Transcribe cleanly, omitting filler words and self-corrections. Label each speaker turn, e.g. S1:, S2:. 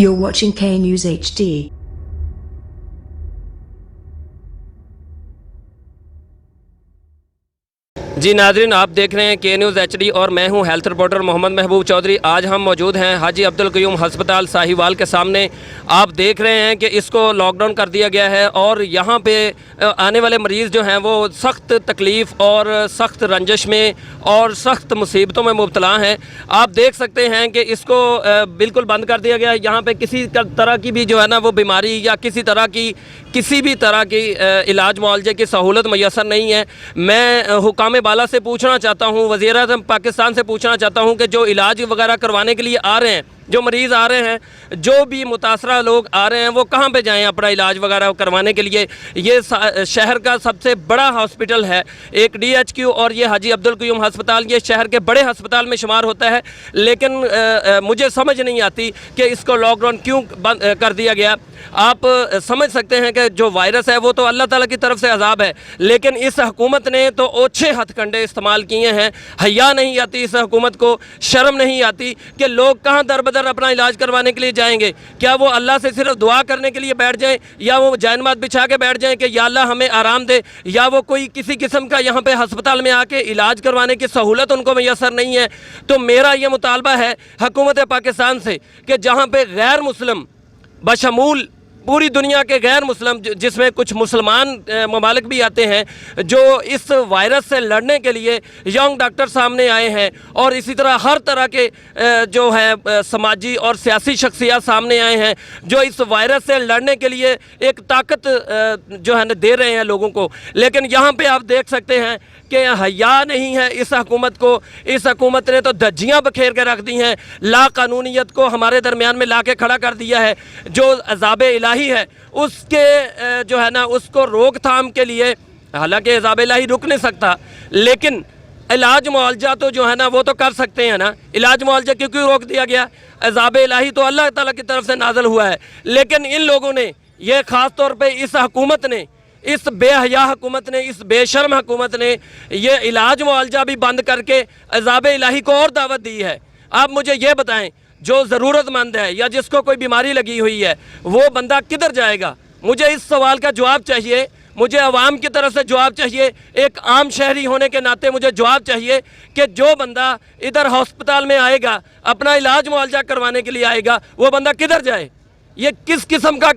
S1: You're watching K News HD.
S2: जी नाज़रीन, आप देख रहे हैं के न्यूज़ HD और मैं हूं हेल्थ रिपोर्टर मोहम्मद महबूब चौधरी। आज हम मौजूद हैं हाजी अब्दुल क़य्यूम हस्पताल साहिवाल के सामने। आप देख रहे हैं कि इसको लॉकडाउन कर दिया गया है और यहां पे आने वाले मरीज़ जो हैं वो सख्त तकलीफ़ और सख्त रंजिश में और सख्त मुसीबतों में मुब्तला हैं। आप देख सकते हैं कि इसको बिल्कुल बंद कर दिया गया है। यहाँ पे किसी तरह की भी जो है ना वो बीमारी या किसी भी तरह की इलाज मुआवजे की सहूलत मैसर नहीं है। मैं हुकाम बाला से पूछना चाहता हूँ, वज़ीर-ए-आज़म पाकिस्तान से पूछना चाहता हूँ कि जो इलाज वगैरह करवाने के लिए आ रहे हैं, जो मरीज़ आ रहे हैं, जो भी मुतासरा लोग आ रहे हैं, वो कहाँ पे जाएं अपना इलाज वगैरह करवाने के लिए। ये शहर का सबसे बड़ा हॉस्पिटल है, एक DHQ, और ये हाजी अब्दुल क़य्यूम हस्पताल ये शहर के बड़े हस्पताल में शुमार होता है। लेकिन मुझे समझ नहीं आती कि इसको लॉकडाउन क्यों बंद कर दिया गया। आप समझ सकते हैं कि जो वायरस है वो तो अल्लाह ताला की तरफ से अजाब है, लेकिन इस हुकूमत ने तो ओछे हथकंडे इस्तेमाल किए हैं। हया नहीं आती इस हुकूमत को, शर्म नहीं आती कि लोग कहाँ दर बदर अपना इलाज करवाने के लिए जाएंगे। क्या वो अल्लाह से सिर्फ दुआ करने के लिए बैठ जाएं, या वो जैनमाज़ बिछा के बैठ जाएं कि या अल्लाह हमें आराम दे, या वो कोई किसी किस्म का यहाँ पे हस्पताल में आके इलाज करवाने की सहूलत उनको मैसर नहीं है। तो मेरा ये मुतालबा है हुकूमत पाकिस्तान से कि जहाँ पे गैर मुस्लिम बशमूल पूरी दुनिया के गैर मुस्लिम, जिसमें कुछ मुसलमान ममालिक भी आते हैं, जो इस वायरस से लड़ने के लिए यंग डॉक्टर सामने आए हैं, और इसी तरह हर तरह के जो है समाजी और सियासी शख्सियत सामने आए हैं जो इस वायरस से लड़ने के लिए एक ताकत जो है ना दे रहे हैं लोगों को। लेकिन यहाँ पे आप देख सकते हैं कि हया नहीं है इस हुकूमत को। इस हुकूमत ने तो धज्जियाँ बखेर के रख दी हैं, ला कानूनियत को हमारे दरमियान में ला के खड़ा कर दिया है। जो अज़ाब इलाही है उसके जो है ना उसको रोकथाम के लिए, हालांकि अज़ाब इलाही रुक नहीं सकता, लेकिन इलाज मुआवजा तो जो है ना वो तो कर सकते हैं ना। इलाज मुआवजा क्यों रोक दिया गया? अज़ाब इलाही तो अल्लाह ताला की तरफ से नाज़िल हुआ है, लेकिन इन लोगों ने, ये ख़ास तौर पे इस हुकूमत ने, इस बेहया हुकूमत ने, इस बेशर्म हुकूमत ने ये इलाज मुआवजा भी बंद करके अज़ाब इलाही को और दावत दी है। आप मुझे ये बताएं, जो ज़रूरतमंद है या जिसको कोई बीमारी लगी हुई है, वो बंदा किधर जाएगा? मुझे इस सवाल का जवाब चाहिए। मुझे अवाम की तरफ से जवाब चाहिए। एक आम शहरी होने के नाते मुझे जवाब चाहिए कि जो बंदा इधर हस्पताल में आएगा, अपना इलाज मुआवजा करवाने के लिए आएगा, वो बंदा किधर जाए? ये किस किस्म का